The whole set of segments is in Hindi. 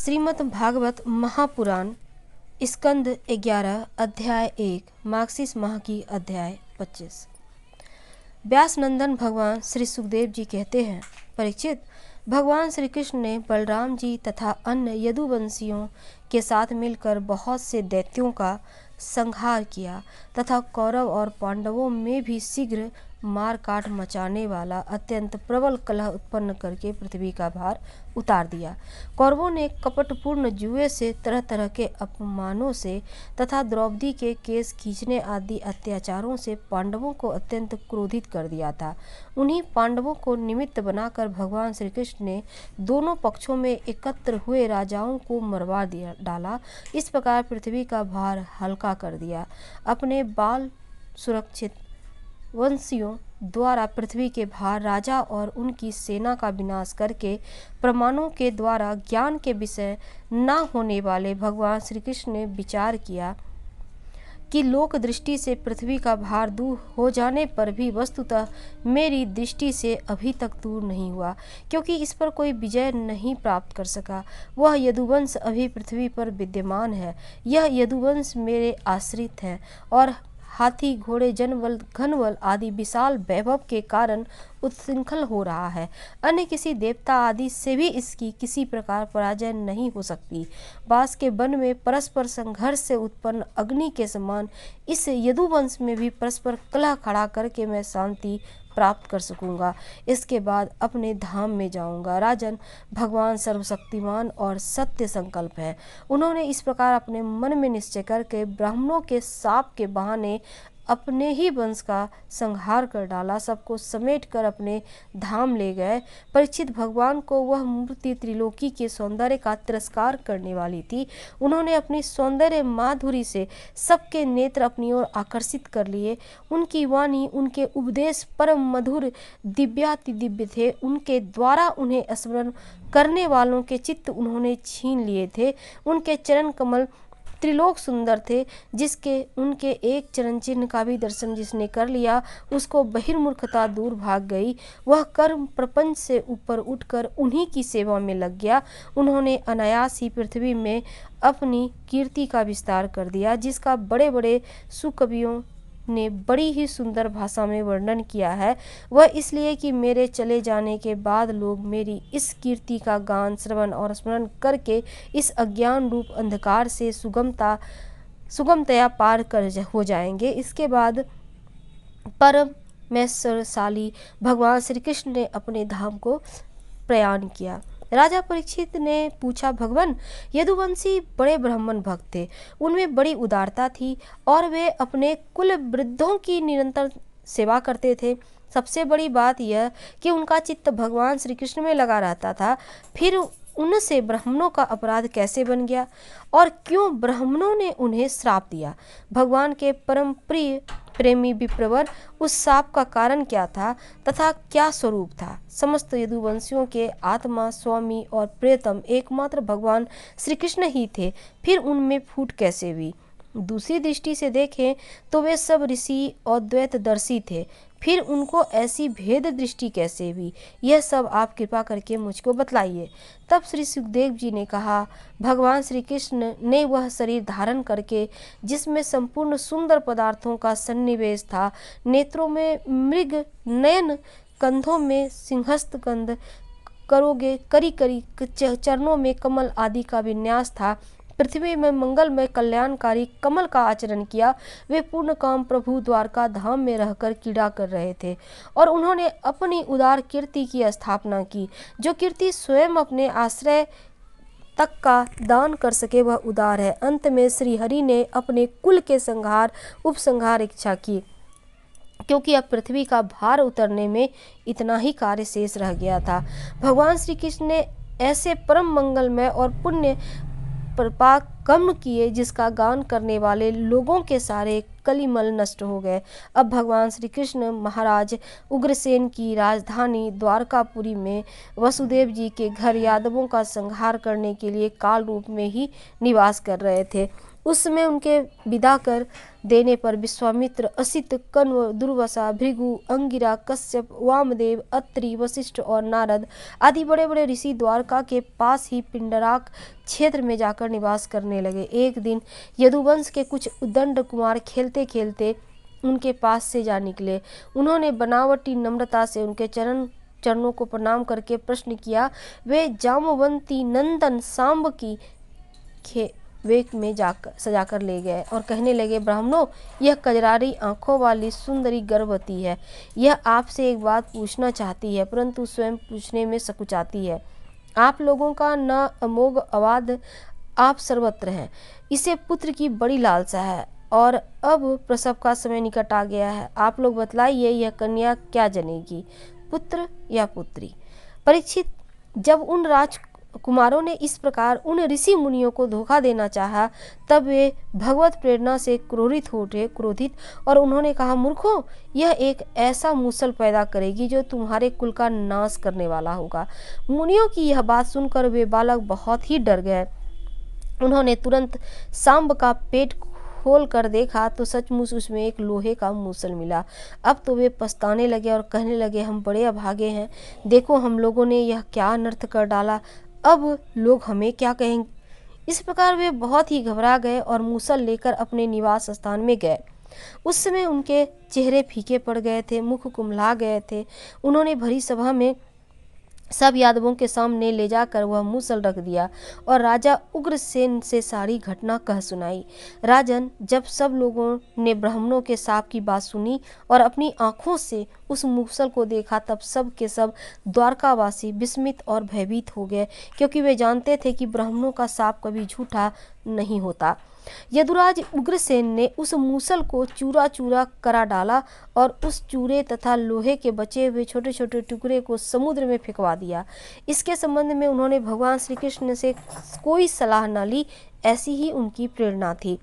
श्रीमद् भागवत महापुराण स्कंद 11 अध्याय 1 मार्गशीर्ष माह की अध्याय 25। व्यास नंदन भगवान श्री सुखदेव जी कहते हैं, परीक्षित, भगवान श्री कृष्ण ने बलराम जी तथा अन्य यदुवंशियों के साथ मिलकर बहुत से दैत्यों का संहार किया तथा कौरव और पांडवों में भी शीघ्र मार काट मचाने वाला अत्यंत प्रबल कलह उत्पन्न करके पृथ्वी का भार उतार दिया। कौरवों ने कपटपूर्ण जुए से, तरह तरह के अपमानों से तथा द्रौपदी के केस खींचने आदि अत्याचारों से पांडवों को अत्यंत क्रोधित कर दिया था। उन्हीं पांडवों को निमित्त बनाकर भगवान श्री कृष्ण ने दोनों पक्षों में एकत्र हुए राजाओं को मरवा डाला। इस प्रकार पृथ्वी का भार हल्का कर दिया। अपने बाल सुरक्षित वंशियों द्वारा पृथ्वी के भार राजा और उनकी सेना का विनाश करके प्रमाणों के द्वारा ज्ञान के विषय न होने वाले भगवान श्री कृष्ण ने विचार किया कि लोक दृष्टि से पृथ्वी का भार दूर हो जाने पर भी वस्तुतः मेरी दृष्टि से अभी तक दूर नहीं हुआ, क्योंकि इस पर कोई विजय नहीं प्राप्त कर सका। वह यदुवंश अभी पृथ्वी पर विद्यमान है। यह यदुवंश मेरे आश्रित है और हाथी, घोड़े, जनबल, घनबल आदि विशाल वैभव के कारण उत्शृंखल हो रहा है। अन्य किसी देवता आदि से भी इसकी किसी प्रकार पराजय नहीं हो सकती। बांस के वन में परस्पर संघर्ष से उत्पन्न अग्नि के समान इस यदुवंश में भी परस्पर कलह खड़ा करके मैं शांति प्राप्त कर सकूंगा। इसके बाद अपने धाम में जाऊंगा। राजन, भगवान सर्वशक्तिमान और सत्य संकल्प है। उन्होंने इस प्रकार अपने मन में निश्चय करके ब्राह्मणों के शाप के बहाने अपने ही वंश का संहार कर डाला। सबको समेट कर अपने धाम ले गए। परीक्षित, भगवान को वह मूर्ति त्रिलोकी के सौंदर्य का तिरस्कार करने वाली थी। उन्होंने अपनी सौंदर्य माधुरी से सबके नेत्र अपनी ओर आकर्षित कर लिए। उनकी वाणी, उनके उपदेश परम मधुर दिव्याति दिव्य थे। उनके द्वारा उन्हें स्मरण करने वालों के चित्त उन्होंने छीन लिए थे। उनके चरण कमल त्रिलोक सुंदर थे। जिसके उनके एक चरण चिन्ह का भी दर्शन जिसने कर लिया, उसको बहिर्मुखता दूर भाग गई। वह कर्म प्रपंच से ऊपर उठकर उन्हीं की सेवा में लग गया। उन्होंने अनायास ही पृथ्वी में अपनी कीर्ति का विस्तार कर दिया, जिसका बड़े बड़े सुकवियों ने बड़ी ही सुंदर भाषा में वर्णन किया है। वह इसलिए कि मेरे चले जाने के बाद लोग मेरी इस कीर्ति का गान, श्रवण और स्मरण करके इस अज्ञान रूप अंधकार से सुगमतया पार कर हो जाएंगे। इसके बाद परमेश्वरशाली भगवान श्री कृष्ण ने अपने धाम को प्रयाण किया। राजा परीक्षित ने पूछा, भगवान, यदुवंशी बड़े ब्राह्मण भक्त थे। उनमें बड़ी उदारता थी और वे अपने कुल वृद्धों की निरंतर सेवा करते थे। सबसे बड़ी बात यह कि उनका चित्त भगवान श्री कृष्ण में लगा रहता था। फिर उनसे ब्राह्मणों का अपराध कैसे बन गया और क्यों ब्राह्मणों ने उन्हें श्राप दिया? भगवान के परम प्रिय प्रेमी विप्रवर, उस शाप का कारण क्या था तथा क्या स्वरूप था? समस्त यदुवंशियों के आत्मा, स्वामी और प्रियतम एकमात्र भगवान श्री कृष्ण ही थे। फिर उनमें फूट कैसे हुई? दूसरी दृष्टि से देखें तो वे सब ऋषि और द्वैतदर्शी थे। फिर उनको ऐसी भेद दृष्टि कैसे हुई? यह सब आप कृपा करके मुझको बतलाइए। तब श्री सुखदेव जी ने कहा, भगवान श्री कृष्ण ने वह शरीर धारण करके, जिसमें संपूर्ण सुंदर पदार्थों का सन्निवेश था, नेत्रों में मृग नयन, कंधों में सिंहस्थ कंध, करोगे करी करी, चरणों में कमल आदि का विन्यास था, पृथ्वी में मंगलमय कल्याणकारी कमल का आचरण किया। वे पूर्ण काम प्रभु द्वारका धाम में रहकर क्रीड़ा कर रहे थे और उन्होंने अपनी उदार कीर्ति की स्थापना की। जो कीर्ति स्वयं अपने आश्रय तक का दान कर सके, वह उदार है। अंत में श्री हरि ने अपने कुल के उपसंहार इच्छा की, क्योंकि अब पृथ्वी का भार उतरने में इतना ही कार्य शेष रह गया था। भगवान श्री कृष्ण ने ऐसे परम मंगलमय और पुण्य प्रपाक कर्म किए, जिसका गान करने वाले लोगों के सारे कलिमल नष्ट हो गए। अब भगवान श्री कृष्ण महाराज उग्रसेन की राजधानी द्वारकापुरी में वसुदेव जी के घर यादवों का संहार करने के लिए काल रूप में ही निवास कर रहे थे। उस समय उनके विदा कर देने पर विश्वामित्र, असित, कण्व, दुर्वासा, भृगु, अंगिरा, कश्यप, वामदेव, अत्रि, वशिष्ठ और नारद आदि बड़े बड़े ऋषि द्वारका के पास ही पिंडराक क्षेत्र में जाकर निवास करने लगे। एक दिन यदुवंश के कुछ उद्दंड कुमार खेलते खेलते उनके पास से जा निकले। उन्होंने बनावटी नम्रता से उनके चरणों को प्रणाम करके प्रश्न किया। वे जामवंती नंदन सांब की वेक में सजाकर ले गए और कहने लगे, ब्राह्मणों, यह कजरारी आंखों वाली सुंदरी गर्भवती है। यह आपसे एक बात पूछना चाहती है, परंतु स्वयं पूछने में सकुचाती है। आप लोगों का न अमोघ आवाद, आप सर्वत्र हैं। इसे पुत्र की बड़ी लालसा है और अब प्रसव का समय निकट आ गया है। आप लोग बतलाइए, यह कन्या क्या जनेगी, पुत्र या पुत्री? परीक्षित, जब उन राजकुमारों ने इस प्रकार उन ऋषि मुनियों को धोखा देना चाहा, तब वे भगवत प्रेरणा से क्रोधित और उन्होंने कहा, मूर्खों, यह एक ऐसा मूसल पैदा करेगी जो तुम्हारे कुल का नाश करने वाला होगा। मुनियों की यह बात सुनकर वे बालक बहुत ही डर गए। उन्होंने तुरंत सांब का पेट खोल कर देखा तो सचमुच उसमें एक लोहे का मूसल मिला। अब तो वे पछताने लगे और कहने लगे, हम बड़े अभागे हैं। देखो, हम लोगों ने यह क्या अनर्थ कर डाला। अब लोग हमें क्या कहेंगे। इस प्रकार वे बहुत ही घबरा गए और मूसल लेकर अपने निवास स्थान में गए। उस समय उनके चेहरे फीके पड़ गए थे, मुख कुम्हला गए थे। उन्होंने भरी सभा में सब यादवों के सामने ले जाकर वह मूसल रख दिया और राजा उग्रसेन से सारी घटना कह सुनाई। राजन, जब सब लोगों ने ब्राह्मणों के शाप की बात सुनी और अपनी आंखों से उस मूसल को देखा, तब सब के सब द्वारकावासी विस्मित और भयभीत हो गए, क्योंकि वे जानते थे कि ब्राह्मणों का शाप कभी झूठा नहीं होता। यदुराज उग्रसेन ने उस मूसल को चूरा चूरा करा डाला और उस चूरे तथा लोहे के बचे हुए छोटे छोटे टुकड़े को समुद्र में फेंकवा दिया। इसके संबंध में उन्होंने भगवान श्री कृष्ण से कोई सलाह न ली, ऐसी ही उनकी प्रेरणा थी।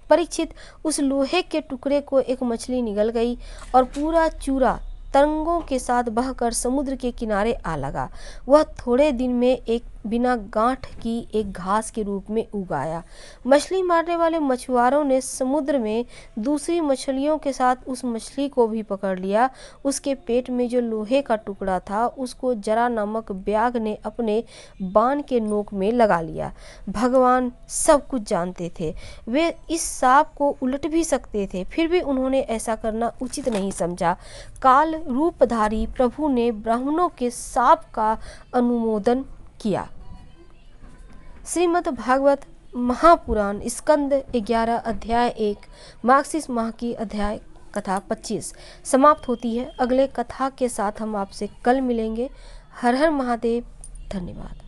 परीक्षित, उस लोहे के टुकड़े को एक मछली निगल गई और पूरा चूरा तरंगों के साथ बहकर समुद्र के किनारे आ लगा। वह थोड़े दिन में एक बिना गांठ की एक घास के रूप में उग आया। मछली मारने वाले मछुआरों ने समुद्र में दूसरी मछलियों के साथ उस मछली को भी पकड़ लिया। उसके पेट में जो लोहे का टुकड़ा था, उसको जरा नामक व्याघ्र ने अपने बाण के नोक में लगा लिया। भगवान सब कुछ जानते थे। वे इस सांप को उलट भी सकते थे, फिर भी उन्होंने ऐसा करना उचित नहीं समझा। काल रूपधारी प्रभु ने ब्राह्मणों के शाप का अनुमोदन किया। श्रीमद् भागवत महापुराण स्कंद 11 अध्याय 1 मार्गशीर्ष माह की अध्याय कथा 25 समाप्त होती है। अगले कथा के साथ हम आपसे कल मिलेंगे। हर हर महादेव। धन्यवाद।